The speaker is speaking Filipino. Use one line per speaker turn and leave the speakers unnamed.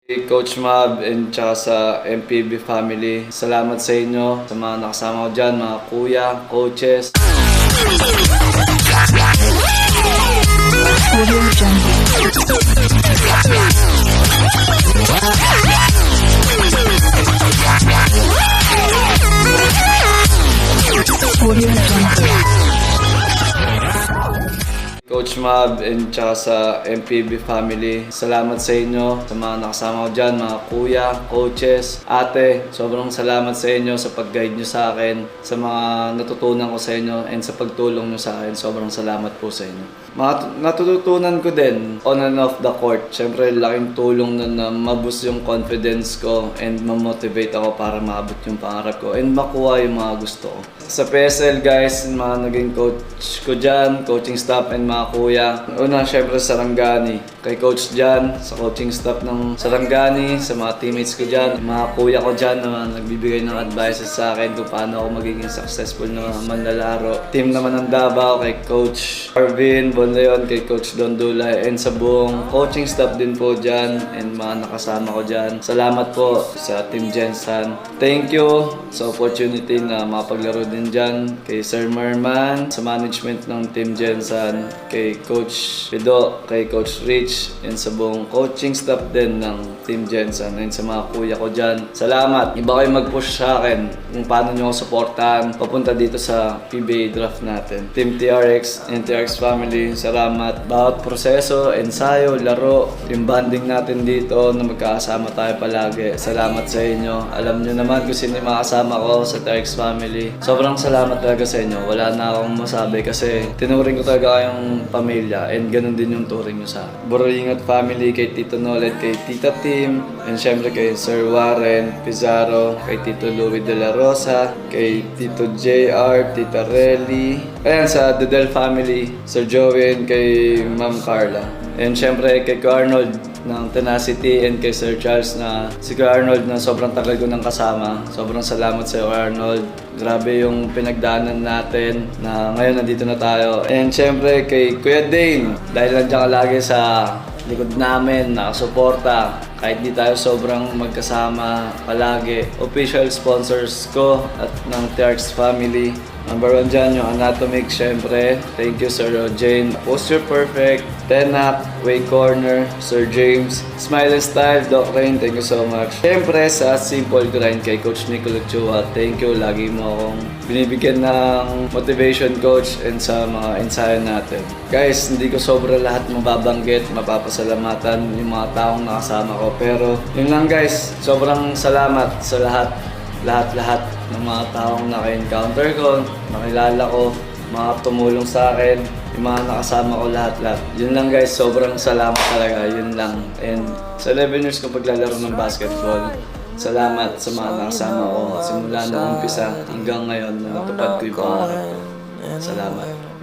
Coach Mab and tsaka sa MPB family. Salamat sa inyo, sa mga nakasama ko dyan, mga kuya, coaches.
Audio Jungle. Audio Jungle.
Coach Mab and tsaka sa MPB family. Salamat sa inyo, sa mga nakasama ko dyan, mga kuya, coaches, ate. Sobrang salamat sa inyo sa pag-guide nyo sa akin, sa mga natutunan ko sa inyo, and sa pagtulong nyo sa akin. Sobrang salamat po sa inyo. Mga natututunan ko din on and off the court. Siyempre, laking tulong na maboost yung confidence ko and ma-motivate ako para maabot yung pangarap ko and makuha yung mga gusto ko. Sa PSL guys, mga naging coach ko dyan, coaching staff and mga kuya. Una, syempre Sarangani. Kay Coach Jan, sa coaching staff ng Sarangani, sa mga teammates ko dyan, mga kuya ko dyan na nagbibigay ng advices sa akin kung paano ako magiging successful na manlalaro. Team naman ng Davao, kay Coach Arvin Bonleon, kay Coach Don Dulay, and sa buong coaching staff din po dyan, and mga nakasama ko dyan. Salamat po sa Team Gensan. Thank you sa opportunity na makapaglaro din dyan. Kay Sir Merman, sa management ng Team Gensan, kay Coach Pido, kay Coach Rich, and sa buong coaching staff din ng Team Gensan, and sa mga kuya ko dyan. Salamat! Iba kayo mag-push sa akin kung paano nyo ako supportahan papunta dito sa PBA draft natin. Team TRX and TRX family, salamat. Bawat proseso, ensayo, laro, yung bonding natin dito na magkakasama tayo palagi. Salamat sa inyo. Alam nyo naman kung sino yung makasama ko sa TRX family. Sobrang salamat talaga sa inyo. Wala na akong masabi kasi tinuring ko talaga kayong pamilya, and ganun din yung turing nyo sa Boringat family, kay Tito Nolet, kay Tita Tim, and syempre kay Sir Warren Pizarro, kay Tito Louie de la Rosa, kay Tito JR, Tita Relly, ayan sa Dedel family, Sir Joey, kay Ma'am Carla. And syempre kay Kuya Arnold ng Tenacity, and kay Sir Charles na si Kuya Arnold na sobrang tagal ko nang kasama. Sobrang salamat sa Kuya Arnold. Grabe yung pinagdaanan natin na ngayon nandito na tayo. And syempre kay Kuya Dane, dahil nandiyan ka lagi sa likod namin, nakasuporta. Kahit di tayo sobrang magkasama palagi. Official sponsors ko at ng TRX family. Number 1 dyan, yung Anatomic, syempre. Thank you, Sir Jane. Posture Perfect, Tenac, Way Corner, Sir James. Smile and Style, Doc Rain, thank you so much. Syempre, sa Simple Grind kay Coach Nicolo Chua, thank you. Lagi mo akong binibigyan ng motivation, Coach, and sa mga ensayo natin. Guys, hindi ko sobra lahat mababanggit, mapapasalamatan yung mga taong nakasama ko. Pero, yun lang guys, sobrang salamat sa lahat ng mga taong naka-encounter ko, nakilala ko, mga tumulong sa akin, yung mga nakasama ko lahat. Yun lang guys, sobrang salamat talaga, yun lang. And sa 11 years ko paglalaro ng basketball, salamat sa mga nakasama ko simula noong umpisa hanggang ngayon na natupad ko yung pangarap ko. Salamat.